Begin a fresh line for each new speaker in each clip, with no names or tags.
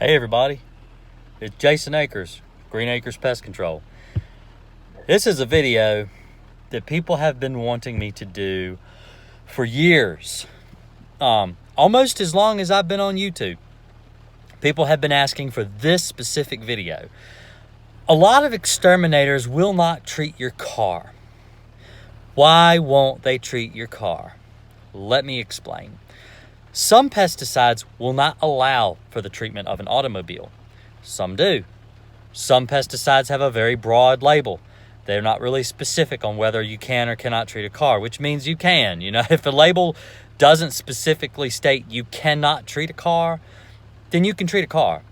Hey everybody, it's Jason Akers, Green Acres Pest Control. This is a video that people have been wanting me to do for years, almost as long as I've been on YouTube. People have been asking for this specific video. A lot of exterminators will not treat your car. Why won't they treat your car? Let me explain. Some pesticides will not allow for the treatment of an automobile. Some do. Some pesticides have a very broad label. They're not really specific on whether you can or cannot treat a car, which means you can. You know, if the label doesn't specifically state you cannot treat a car, then you can treat a car.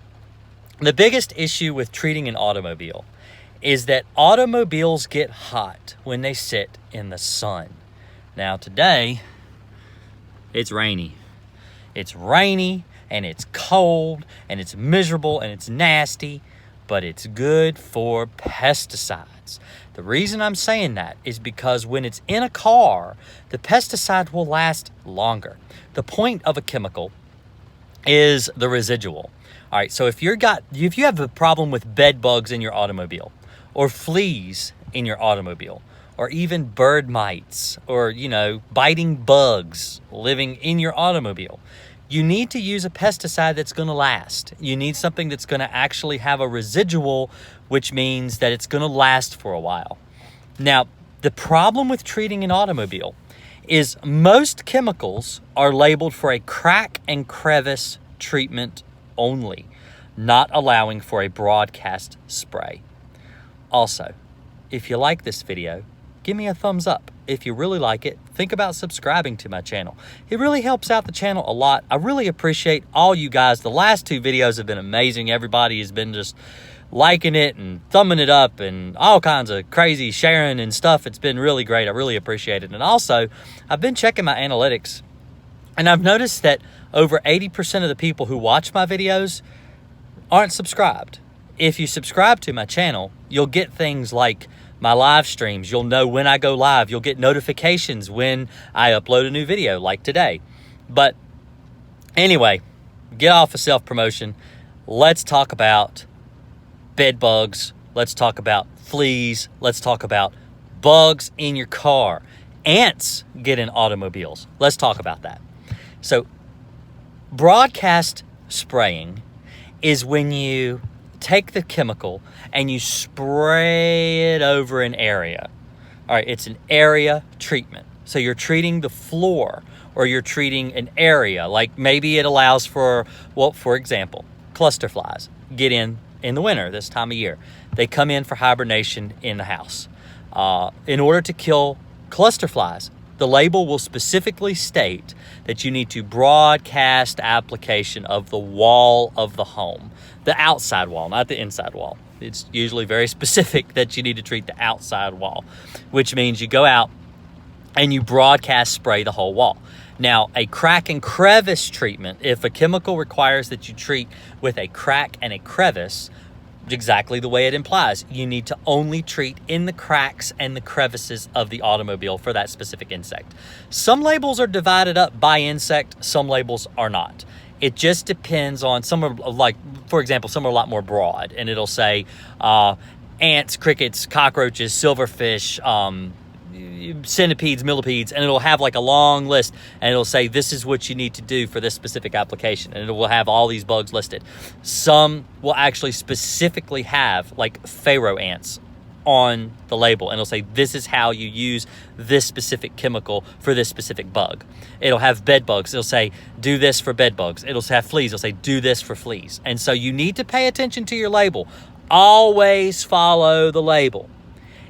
The biggest issue with treating an automobile is that automobiles get hot when they sit in the sun. Now today, it's rainy. It's rainy and it's cold and it's miserable and it's nasty, but it's good for pesticides. The reason I'm saying that is because when it's in a car, the pesticide will last longer. The point of a chemical is the residual. All right, so if you have a problem with bed bugs in your automobile, or fleas in your automobile, or even bird mites, or biting bugs living in your automobile, you need to use a pesticide that's going to last. You need something that's going to actually have a residual, which means that it's going to last for a while. Now, the problem with treating an automobile is most chemicals are labeled for a crack and crevice treatment only, not allowing for a broadcast spray. Also, if you like this video, give me a thumbs up. If you really like it, think about subscribing to my channel. It really helps out the channel a lot. I really appreciate all you guys. The last two videos have been amazing. Everybody has been just liking it and thumbing it up and all kinds of crazy sharing and stuff. It's been really great. I really appreciate it. And also, I've been checking my analytics, and I've noticed that over 80% of the people who watch my videos aren't subscribed. If you subscribe to my channel, you'll get things like my live streams. You'll know when I go live. You'll get notifications when I upload a new video, like today. But anyway, get off of self-promotion. Let's talk about bed bugs. Let's talk about fleas. Let's talk about bugs in your car. Ants get in automobiles. Let's talk about that. So, broadcast spraying is when you take the chemical and you spray it over an area. All right, it's an area treatment. So you're treating the floor, or you're treating an area. Like maybe it allows for example, cluster flies get in the winter, this time of year. They come in for hibernation in the house. In order to kill cluster flies, the label will specifically state that you need to broadcast application of the wall of the home. The outside wall, not the inside wall. It's usually very specific that you need to treat the outside wall, which means you go out and you broadcast spray the whole wall. Now, a crack and crevice treatment, if a chemical requires that you treat with a crack and a crevice, exactly the way it implies, you need to only treat in the cracks and the crevices of the automobile for that specific insect. Some labels are divided up by insect, some labels are not. It just depends on, some are like, for example, some are a lot more broad, and it'll say ants, crickets, cockroaches, silverfish, centipedes, millipedes, and it'll have like a long list, and it'll say this is what you need to do for this specific application, and it will have all these bugs listed. Some will actually specifically have like pharaoh ants on the label, and it'll say this is how you use this specific chemical for this specific bug. It'll have bed bugs. It'll say do this for bed bugs. It'll have fleas. It'll say do this for fleas. And so you need to pay attention to your label. Always follow the label.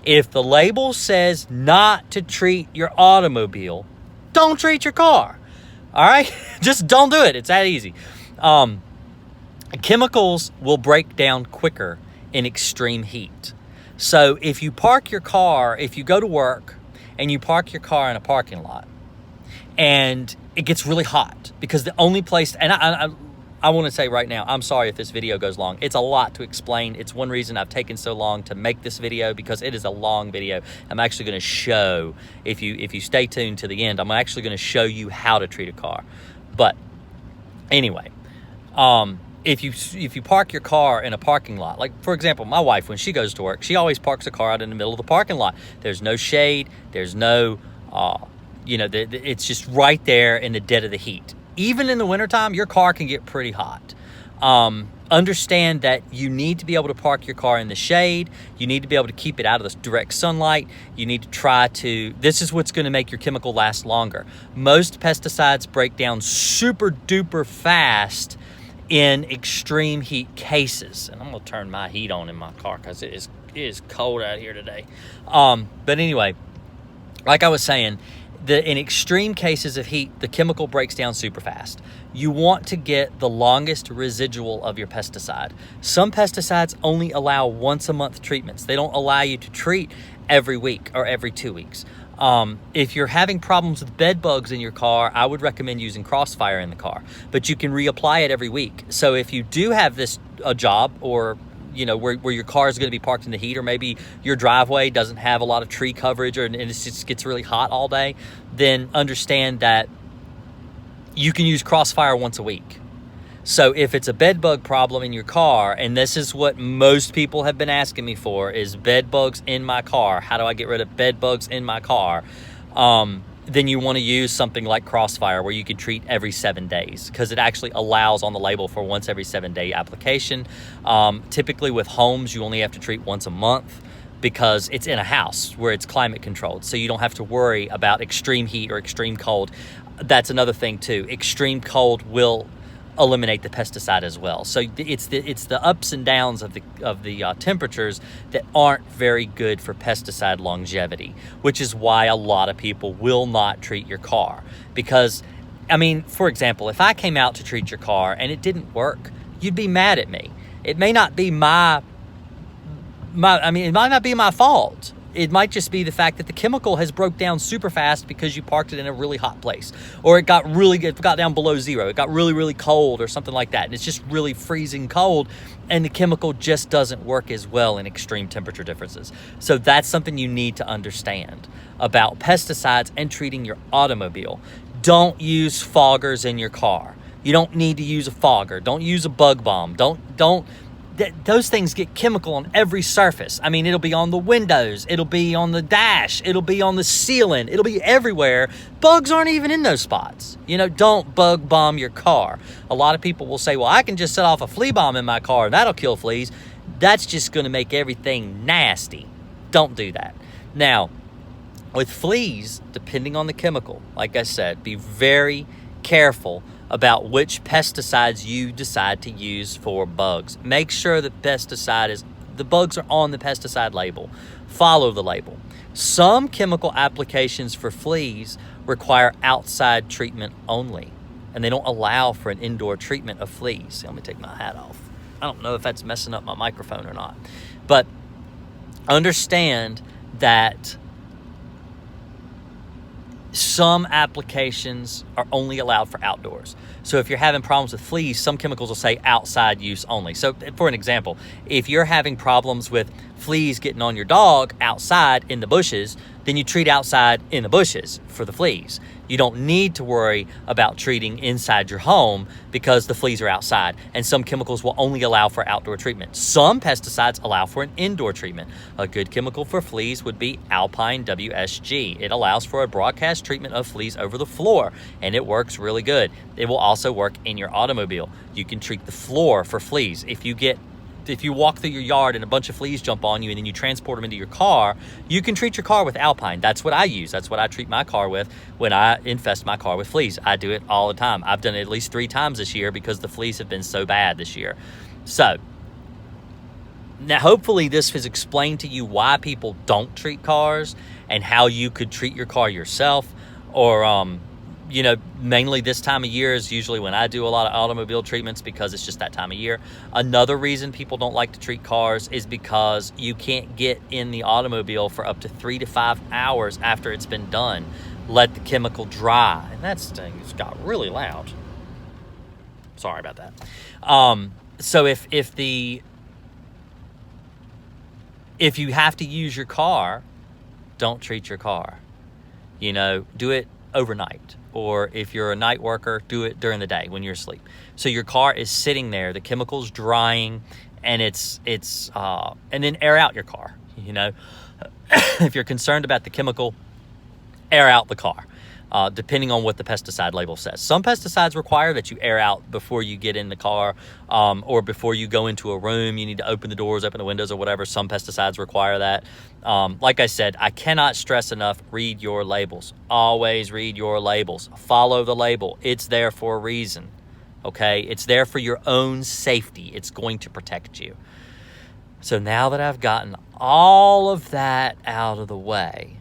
If the label says not to treat your automobile, don't treat your car. All right? Just don't do it. It's that easy. Chemicals will break down quicker in extreme heat. So if you park your car, if you go to work and you park your car in a parking lot and it gets really hot, because the only place, and I want to say right now, I'm sorry if this video goes long. It's a lot to explain. It's one reason I've taken so long to make this video, because it is a long video. I'm actually going to show, if you stay tuned to the end, I'm actually going to show you how to treat a car. But anyway, if you park your car in a parking lot, like for example, my wife, when she goes to work, she always parks her car out in the middle of the parking lot. There's no shade. There's no, it's just right there in the dead of the heat. Even in the wintertime, your car can get pretty hot. Understand that you need to be able to park your car in the shade. You need to be able to keep it out of the direct sunlight. You need to this is what's going to make your chemical last longer. Most pesticides break down super duper fast in extreme heat cases. And I'm going to turn my heat on in my car because it is cold out here today. But anyway, like I was saying, in extreme cases of heat, the chemical breaks down super fast. You want to get the longest residual of your pesticide. Some pesticides only allow once a month treatments. They don't allow you to treat every week or every 2 weeks. If you're having problems with bed bugs in your car, I would recommend using Crossfire in the car, but you can reapply it every week. So if you do have a job or where your car is going to be parked in the heat, or maybe your driveway doesn't have a lot of tree coverage and it just gets really hot all day, then understand that you can use Crossfire once a week. So if it's a bed bug problem in your car, and this is what most people have been asking me for, is bed bugs in my car. How do I get rid of bed bugs in my car? Then you want to use something like Crossfire, where you can treat every 7 days, because it actually allows on the label for once every 7 day application. Typically with homes, you only have to treat once a month because it's in a house where it's climate controlled. So you don't have to worry about extreme heat or extreme cold. That's another thing too. Extreme cold will eliminate the pesticide as well. So it's the ups and downs of the temperatures that aren't very good for pesticide longevity, which is why a lot of people will not treat your car. Because, for example, if I came out to treat your car and it didn't work, you'd be mad at me. It may not be it might not be my fault. It might just be the fact that the chemical has broke down super fast because you parked it in a really hot place, or it got down below zero. It got really, really cold or something like that. And it's just really freezing cold, and the chemical just doesn't work as well in extreme temperature differences. So that's something you need to understand about pesticides and treating your automobile. Don't use foggers in your car. You don't need to use a fogger. Don't use a bug bomb. Those things get chemical on every surface. It'll be on the windows. It'll be on the dash. It'll be on the ceiling. It'll be everywhere. Bugs aren't even in those spots. Don't bug bomb your car. A lot of people will say, well, I can just set off a flea bomb in my car and that'll kill fleas. That's just going to make everything nasty. Don't do that. Now, with fleas, depending on the chemical, like I said, be very careful about which pesticides you decide to use for bugs. Make sure the bugs are on the pesticide label. Follow the label. Some chemical applications for fleas require outside treatment only, and they don't allow for an indoor treatment of fleas. Let me take my hat off. I don't know if that's messing up my microphone or not, but understand that some applications are only allowed for outdoors. So if you're having problems with fleas, some chemicals will say outside use only. So for an example, if you're having problems with fleas getting on your dog outside in the bushes, then you treat outside in the bushes for the fleas. You don't need to worry about treating inside your home because the fleas are outside, and some chemicals will only allow for outdoor treatment. Some pesticides allow for an indoor treatment. A good chemical for fleas would be Alpine WSG. It allows for a broadcast treatment of fleas over the floor, and it works really good. It will also work in your automobile. You can treat the floor for fleas. If you walk through your yard and a bunch of fleas jump on you and then you transport them into your car, you can treat your car with Alpine. That's what I use. That's what I treat my car with when I infest my car with fleas. I do it all the time. I've done it at least 3 times this year because the fleas have been so bad this year. So now hopefully this has explained to you why people don't treat cars and how you could treat your car yourself, or mainly this time of year is usually when I do a lot of automobile treatments because it's just that time of year. Another reason people don't like to treat cars is because you can't get in the automobile for up to 3 to 5 hours after it's been done. Let the chemical dry. And that thing just got really loud. Sorry about that. So if you have to use your car, don't treat your car. Do it overnight, or if you're a night worker, do it during the day when you're asleep. So your car is sitting there, the chemical's drying, and and then air out your car. You know, if you're concerned about the chemical, air out the car. Depending on what the pesticide label says. Some pesticides require that you air out before you get in the car, or before you go into a room. You need to open the doors, open the windows, or whatever. Some pesticides require that. Like I said, I cannot stress enough, read your labels. Always read your labels. Follow the label. It's there for a reason, okay? It's there for your own safety. It's going to protect you. So now that I've gotten all of that out of the way,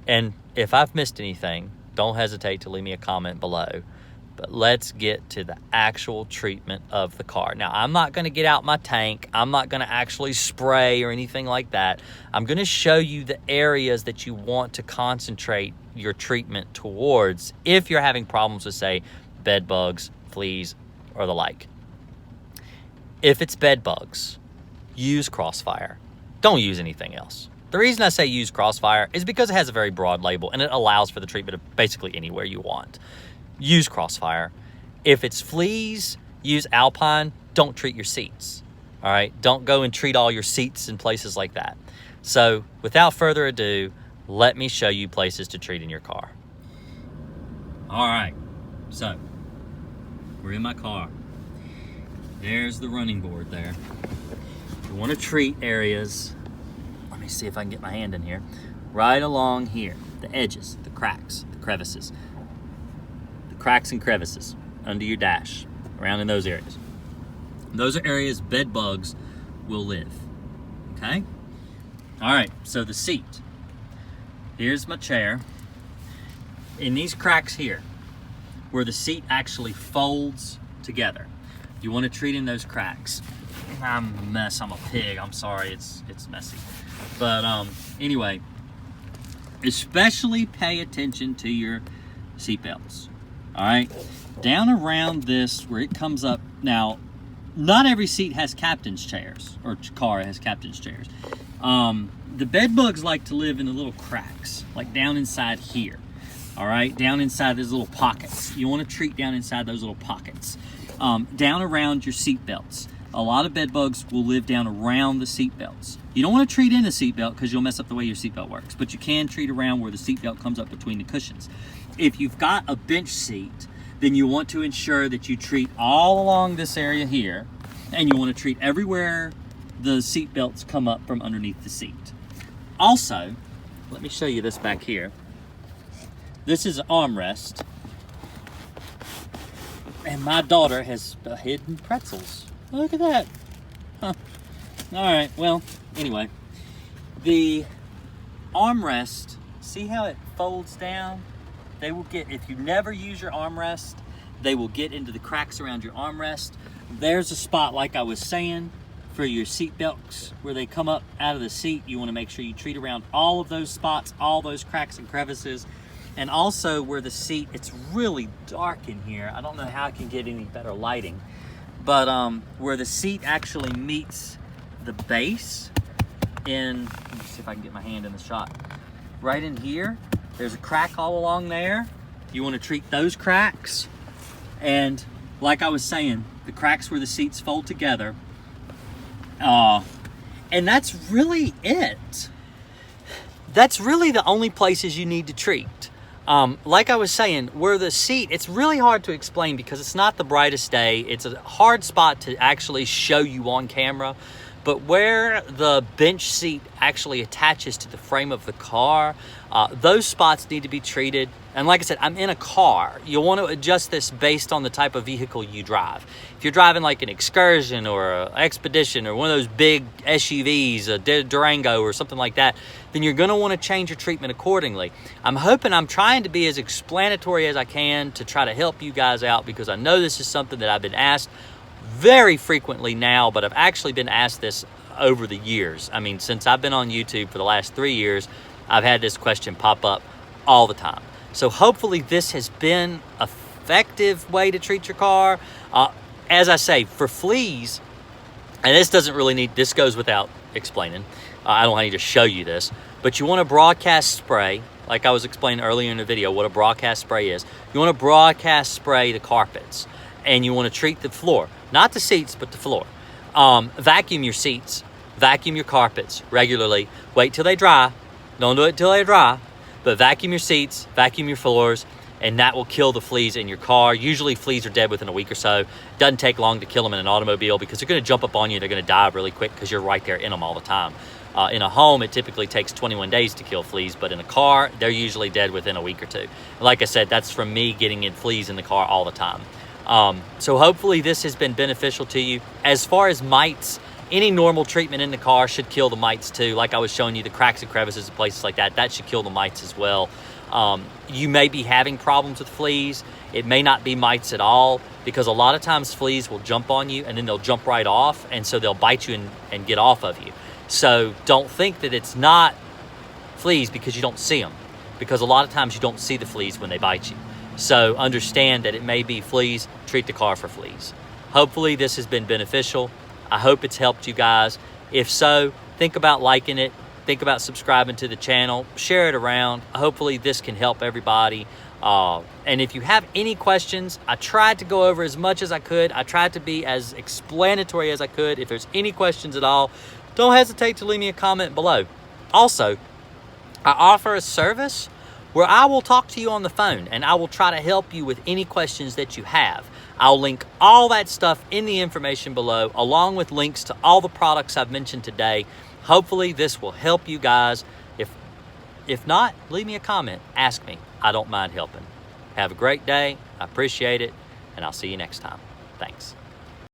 and if I've missed anything, don't hesitate to leave me a comment below. But let's get to the actual treatment of the car. Now, I'm not going to get out my tank. I'm not going to actually spray or anything like that. I'm going to show you the areas that you want to concentrate your treatment towards if you're having problems with, say, bed bugs, fleas, or the like. If it's bed bugs, use Crossfire. Don't use anything else. The reason I say use Crossfire is because it has a very broad label and it allows for the treatment of basically anywhere you want. Use Crossfire. If it's fleas, use Alpine. Don't treat your seats. All right? Don't go and treat all your seats in places like that. So without further ado, let me show you places to treat in your car. All right. So we're in my car. There's the running board there. You want to treat areas. Let me see if I can get my hand in here. Right along here, the edges, the cracks, the crevices. The cracks and crevices under your dash, around in those areas. Those are areas bed bugs will live, okay? All right, so the seat. Here's my chair. In these cracks here, where the seat actually folds together, you want to treat in those cracks. I'm a mess, I'm a pig, I'm sorry, it's messy. But anyway, especially pay attention to your seatbelts. All right, down around this where it comes up. Now, not every seat has captain's chairs, or car has captain's chairs. The bed bugs like to live in the little cracks, like down inside here. All right, down inside these little pockets. You want to treat down inside those little pockets. Down around your seatbelts. A lot of bed bugs will live down around the seatbelts. You don't want to treat in the seatbelt because you'll mess up the way your seatbelt works, but you can treat around where the seatbelt comes up between the cushions. If you've got a bench seat, then you want to ensure that you treat all along this area here, and you want to treat everywhere the seatbelts come up from underneath the seat. Also, let me show you this back here. This is an armrest, and my daughter has hidden pretzels. Look at that. Huh. All right, well, anyway. The armrest, see how it folds down? They will get, if you never use your armrest, they will get into the cracks around your armrest. There's a spot, like I was saying, for your seat belts where they come up out of the seat. You want to make sure you treat around all of those spots, all those cracks and crevices. And also where the seat, it's really dark in here. I don't know how I can get any better lighting. But where the seat actually meets the base in, let me see if I can get my hand in the shot. Right in here, there's a crack all along there. You want to treat those cracks. And like I was saying, the cracks where the seats fold together. And that's really it. That's really the only places you need to treat. Like I was saying, where the seat, it's really hard to explain because it's not the brightest day. It's a hard spot to actually show you on camera. But where the bench seat actually attaches to the frame of the car, those spots need to be treated. And like I said, I'm in a car. You'll want to adjust this based on the type of vehicle you drive. If you're driving like an Excursion or an Expedition or one of those big SUVs, a Durango or something like that, then you're going to want to change your treatment accordingly. I'm trying to be as explanatory as I can to try to help you guys out, because I know this is something that I've been asked very frequently now, but I've actually been asked this over the years. I mean, since I've been on YouTube for the last 3 years, I've had this question pop up all the time. So hopefully this has been an effective way to treat your car. As I say, for fleas, and this goes without explaining. I don't need to show you this, but you want to broadcast spray like I was explaining earlier in the video, what a broadcast spray is. You want to broadcast spray the carpets, and you want to treat the floor, not the seats, but the floor. Vacuum your seats, vacuum your carpets regularly. Wait till they dry. Don't do it till they dry, but vacuum your seats, vacuum your floors, and that will kill the fleas in your car. Usually fleas are dead within a week or so. Doesn't take long to kill them in an automobile because they're going to jump up on you. They're going to die really quick because you're right there in them all the time. In a home, it typically takes 21 days to kill fleas, but in a car, they're usually dead within a week or two. Like I said, that's from me getting in fleas in the car all the time. So hopefully this has been beneficial to you. As far as mites, any normal treatment in the car should kill the mites too. Like I was showing you, the cracks and crevices and places like that, that should kill the mites as well. You may be having problems with fleas. It may not be mites at all, because a lot of times fleas will jump on you and then they'll jump right off, and so they'll bite you and get off of you. So don't think that it's not fleas because you don't see them, because a lot of times you don't see the fleas when they bite you. So understand that it may be fleas. Treat the car for fleas. Hopefully this has been beneficial. I hope it's helped you guys. If so, think about liking it. Think about subscribing to the channel. Share it around. Hopefully this can help everybody. And if you have any questions, I tried to go over as much as I could. I tried to be as explanatory as I could. If there's any questions at all, don't hesitate to leave me a comment below. Also, I offer a service where I will talk to you on the phone, and I will try to help you with any questions that you have. I'll link all that stuff in the information below, along with links to all the products I've mentioned today. Hopefully this will help you guys. If not, leave me a comment. Ask me. I don't mind helping. Have a great day. I appreciate it, and I'll see you next time. Thanks.